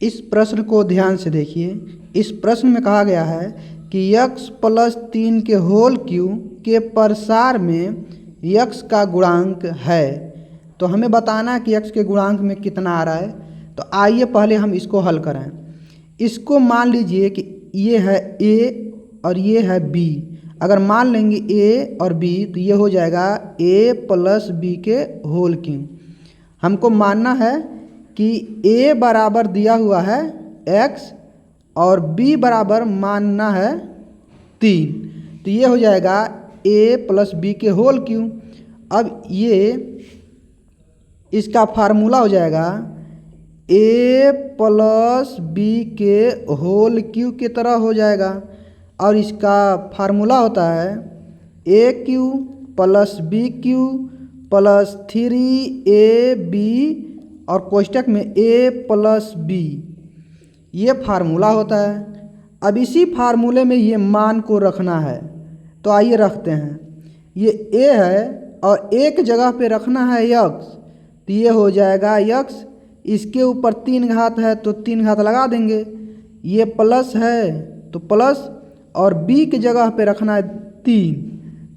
इस प्रश्न को ध्यान से देखिए। इस प्रश्न में कहा गया है कि x प्लस 3 के होल क्यूब के प्रसार में x का गुणांक है। तो हमें बताना है कि x के गुणांक में कितना आ रहा है। तो आइए पहले हम इसको हल करें। इसको मान लीजिए कि ये है a और ये है b। अगर मान लेंगे a और b तो ये हो जाएगा a प्लस b के होल क्यूब। हमको मानना है कि a बराबर दिया हुआ है x और b बराबर मानना है 3। तो ये हो जाएगा a प्लस b के होल क्यूब। अब ये इसका फार्मूला हो जाएगा a प्लस b के होल क्यूब की तरह हो जाएगा। और इसका फार्मूला होता है a cube plus b cube plus 3ab और कोष्टक में a प्लस b, ये फार्मूला होता है। अब इसी फार्मूले में ये मान को रखना है। तो आइए रखते हैं। ये a है और एक जगह पे रखना है x। तो ये हो जाएगा x, इसके ऊपर 3 घात है तो 3 घात लगा देंगे। ये प्लस है तो प्लस, और b की जगह पे रखना है 3।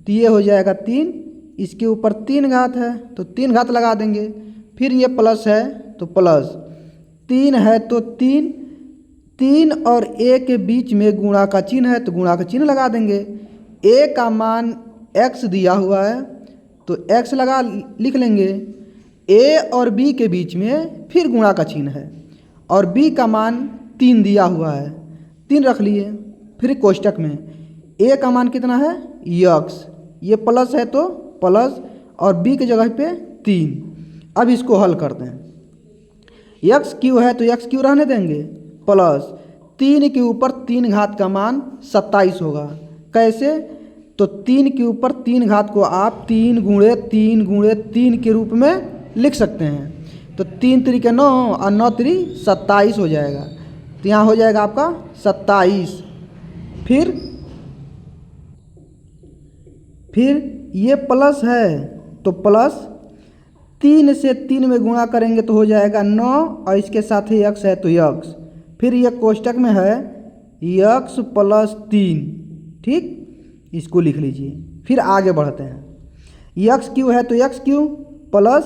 तो ये हो जाएगा 3, इसके ऊपर 3 घात है तो 3 घात लगा देंगे। फिर ये प्लस है तो प्लस, 3 है तो 3, 3 और a के बीच में गुणा का चिन्ह है तो गुणा का चिन्ह लगा देंगे। a का मान x दिया हुआ है तो x लगा लिख लेंगे। a और b के बीच में फिर गुणा का चिन्ह है और b का मान 3 दिया हुआ है, 3 रख लिए। फिर कोष्टक में a का मान कितना है x, ये प्लस है तो प्लस और b की जगह पे 3। अब इसको हल करते हैं। x क्यू है तो x क्यू रहने देंगे, प्लस 3 के ऊपर 3 घात का मान 27 होगा। कैसे? तो 3 के ऊपर 3 घात को आप 3 गुणे 3 गुणे 3 के रूप में लिख सकते हैं। तो 3 3 के 9 और 9 3 27 हो जाएगा। तो यहाँ हो जाएगा आपका 27। फिर ये प्लस है तो प्लस 3 से 3 में गुणा करेंगे तो हो जाएगा 9 और इसके साथ ही x है तो x। फिर ये कोष्टक में है x प्लस 3, ठीक, इसको लिख लीजिए। फिर आगे बढ़ते हैं। x क्यू है तो x क्यू प्लस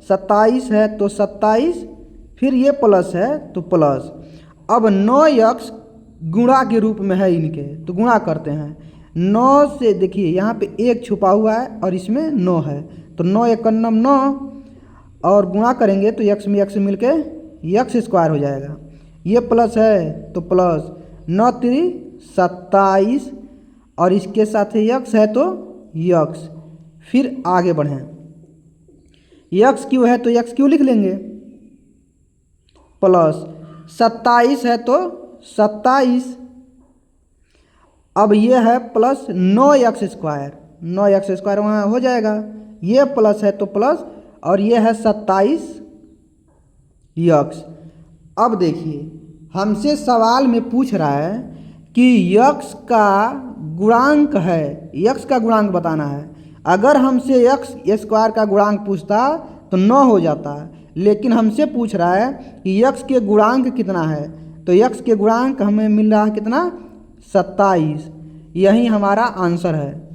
27 है तो 27, फिर ये प्लस है तो प्लस। अब 9x गुणा के रूप में है इनके, तो गुणा करते हैं। 9 से देखिए यहाँ पे 1 छुपा हुआ है और इसमें 9 है तो 9 1 9 और गुणा करेंगे तो x में x मिल के x स्क्वायर हो जाएगा। ये प्लस है तो प्लस 9 3 27 और इसके साथ x है तो x। फिर आगे बढ़ें। x क्यू है तो x क्यू लिख लेंगे, प्लस 27 है तो 27। अब ये है plus 9x square, 9x square वहाँ हो जाएगा। ये प्लस है तो प्लस और ये है 27 x। अब देखिए हमसे सवाल में पूछ रहा है कि x का गुणांक है, x का गुणांक बताना है। अगर हमसे x स्क्वायर का गुणांक पूछता तो 9 हो जाता, लेकिन हमसे पूछ रहा है कि x के गुणांक कितना है। तो x के गुणांक हमें मिल रहा है कितना 27। यही हमारा आंसर है।